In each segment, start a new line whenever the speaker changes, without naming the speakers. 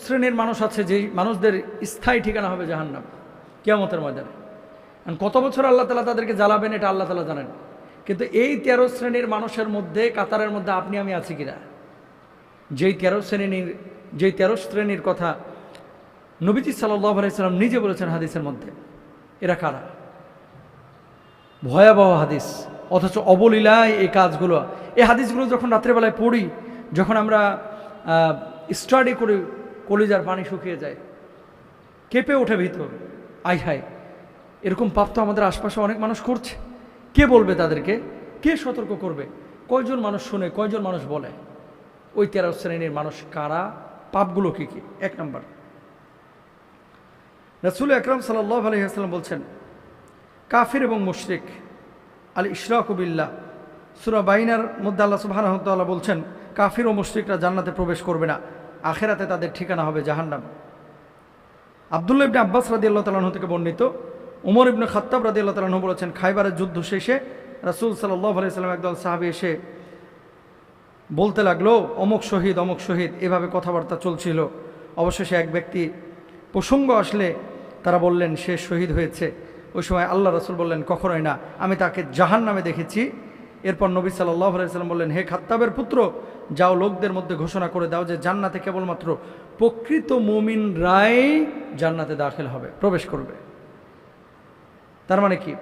শ্রেণীর মানুষ আছে যেই মানুষদের স্থায়ী ঠিকানা হবে জাহান্নাম কিয়ামতের ময়দানে। কত বছর আল্লাহ তাআলা তাদেরকে জ্বালাবেন এটা আল্লাহ তাআলা জানেন। কিন্তু এই 13 শ্রেণীর মানুষের মধ্যে কাতারের মধ্যে আপনি আমি আছি কিনা? যেই 13 শ্রেণীর কথা নবীজি সাল্লাল্লাহু আলাইহি সাল্লাম নিজে বলেছেন হাদিসের মধ্যে, এরা কারা? ভয়াবহ হাদিস, অথচ অবলীলায় এই কাজগুলো, এই হাদিসগুলো যখন রাত্রেবেলায় পড়ি, যখন আমরা স্টাডি করি, কলিজার পানি শুকিয়ে যায়, কেঁপে ওঠে ভিতর। আই হাই, এরকম পাপ তো আমাদের আশপাশে অনেক মানুষ করছে। কে বলবে তাদেরকে? কে সতর্ক করবে? কয়জন মানুষ শুনে, কয়জন মানুষ বলে? ওই 13 শ্রেণীর মানুষ কারা? পাপগুলো কি কি? 1 নম্বর, রাসূল আকরাম সাল্লাল্লাহু আলাইহি ওয়াসাল্লাম বলছেন, কাফির এবং মুশরিক আল ইশরাকু বিল্লাহ, সূরা বাইনার মধ্যে আল্লাহ সুবহানাহু ওয়া তাআলা বলছেন, কাফির ও মুশরিকরা জান্নাতে প্রবেশ করবে না, আখিরাতে তাদের ঠিকানা হবে জাহান্নাম। আব্দুল্লাহ ইবনে আব্বাস রাদিয়াল্লাহু তাআলা আনহু থেকে বর্ণিত, উমর ইবনে খাত্তাব রাদিয়াল্লাহু তাআলা আনহু বলেছেন, খায়বারের যুদ্ধ শেষে রাসূল সাল্লাল্লাহু আলাইহি ওয়াসাল্লাম একদল সাহাবী এসে বলতে লাগলো, অমুক শহীদ, অমুক শহীদ, এভাবে কথাবার্তা চলছিল। অবশেষে এক ব্যক্তি প্রসঙ্গ আসলে তারা বললেন সে শহীদ হয়েছে। ওই সময় আল্লাহ রাসূল বললেন, কখনোই না, আমি তাকে জাহান্নামে দেখেছি। এরপর নবী সাল্লাল্লাহু আলাইহি ওয়াসাল্লাম বললেন, হে খাত্তাবের পুত্র, যাও লোকদের মধ্যে ঘোষণা করে দাও যে জান্নাতে কেবলমাত্র প্রকৃত মুমিনরাই জান্নাতে দাখিল হবে, প্রবেশ করবে। তার মানে কি?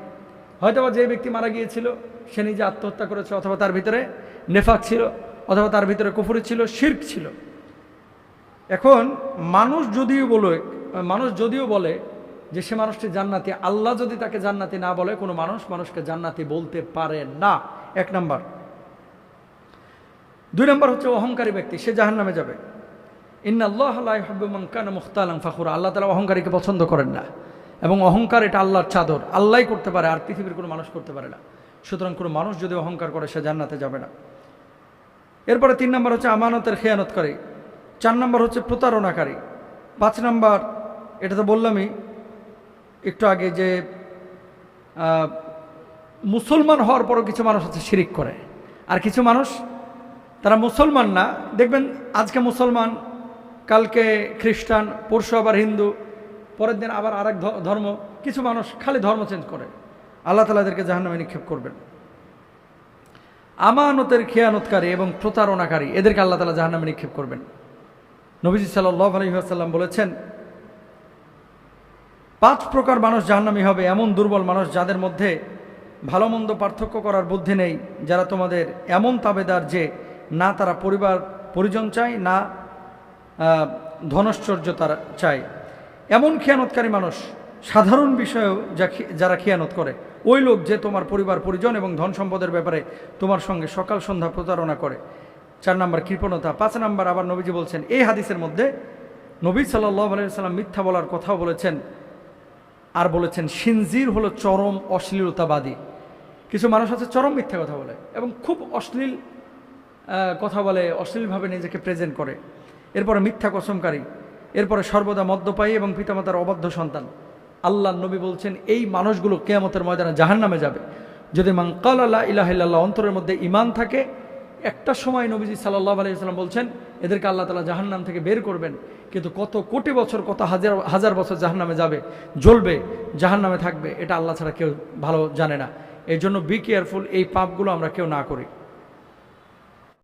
হয়তোবা যে ব্যক্তি মারা গিয়েছিল সে নিজে আত্মহত্যা করেছে, অথবা তার ভিতরে নেফাক ছিল, অথবা তার ভিতরে কুফরি ছিল, শিরক ছিল। এখন মানুষ যদিও বলে যে সে মানুষটি জান্নাতি, আল্লাহ যদি তাকে জান্নাতি না বলে, কোনো মানুষকে জান্নাতি বলতে পারে না। 1 নম্বর। 2 নম্বর হচ্ছে অহংকারী ব্যক্তি, সে জাহান্নামে যাবে। ইন্নাল্লাহা লা ইউহিব্বু মান কানা মুখতালান ফাখুরা, আল্লাহ তাআলা অহংকারীকে পছন্দ করেন না, এবং অহংকার এটা আল্লাহর চাদর, আল্লাহই করতে পারে, আর পৃথিবীর কোনো মানুষ করতে পারে না। সুতরাং কোনো মানুষ যদি অহংকার করে সে জান্নাতে যাবে না। এরপরে 3 নম্বর হচ্ছে আমানতের খেয়ানতকারী, 4 নম্বর হচ্ছে প্রতারণাকারী, 5 নম্বর, এটা তো বললামই একটু আগে যে মুসলমান হওয়ার পরও কিছু মানুষ আছে শিরিক করে, আর কিছু মানুষ তারা মুসলমান না, দেখবেন আজকে মুসলমান, কালকে খ্রিস্টান, পরশু আবার হিন্দু, পরের দিন আবার আরেক ধর্ম। কিছু মানুষ খালি ধর্ম চেঞ্জ করে। আল্লাহ তাআলা এদেরকে জাহান্নামে নিক্ষেপ করবেন। আমানতের খেয়ানতকারী এবং প্রতারণাকারী, এদেরকে আল্লাহ তাআলা জাহান্নামে নিক্ষেপ করবেন। নবীজি সাল্লাল্লাহু আলাইহি ওয়াসাল্লাম বলেছেন, 5 প্রকার মানুষ জাহান্নামী হবে, এমন দুর্বল মানুষ যাদের মধ্যে ভালো মন্দ পার্থক্য করার বুদ্ধি নেই, যারা তোমাদের এমন তাবেদার যে না তারা পরিবার পরিজন চায়, না ধনৈশ্বর্য তারা চায়। এমন খেয়ানতকারী মানুষ, সাধারণ বিষয়েও যারা খেয়ানত করে, ওই লোক যে তোমার পরিবার পরিজন এবং ধন সম্পদের ব্যাপারে তোমার সঙ্গে সকাল সন্ধ্যা প্রতারণা করে। 4 নম্বর কৃপণতা। 5 নম্বর আবার নবীজি বলছেন, এই হাদিসের মধ্যে নবী সাল্লাল্লাহু আলাইহি ওয়াসাল্লাম মিথ্যা বলার কথাও বলেছেন, আর বলেছেন সিনজির হলো চরম অশ্লীলতাবাদী। কিছু মানুষ আছে চরম মিথ্যা কথা বলে এবং খুব অশ্লীল কথা বলে, অশ্লীলভাবে নিজেকে প্রেজেন্ট করে। এরপরে মিথ্যা কসমকারী, এরপরে সর্বদা মদ্যপায়ী এবং পিতামাতার অবাধ্য সন্তান। আল্লাহর নবী বলছেন এই মানুষগুলো কিয়ামতের ময়দানে জাহান্নামে যাবে। যদি মান ক্বালা লা ইলাহা ইল্লাল্লাহ, অন্তরের মধ্যে ঈমান থাকে, একটা সময় নবীজি সাল্লাল্লাহু আলাইহি ওয়াসাল্লাম বলছেন এদেরকে আল্লাহ তাআলা জাহান্নাম থেকে বের করবেন, কিন্তু কত কোটি বছর, কত হাজার বছর জাহান্নামে যাবে, জ্বলবে, জাহান্নামে থাকবে, এটা আল্লাহ ছাড়া কেউ ভালো জানে না। এই জন্য বি কেয়ারফুল, এই পাপগুলো আমরা কেউ না করি।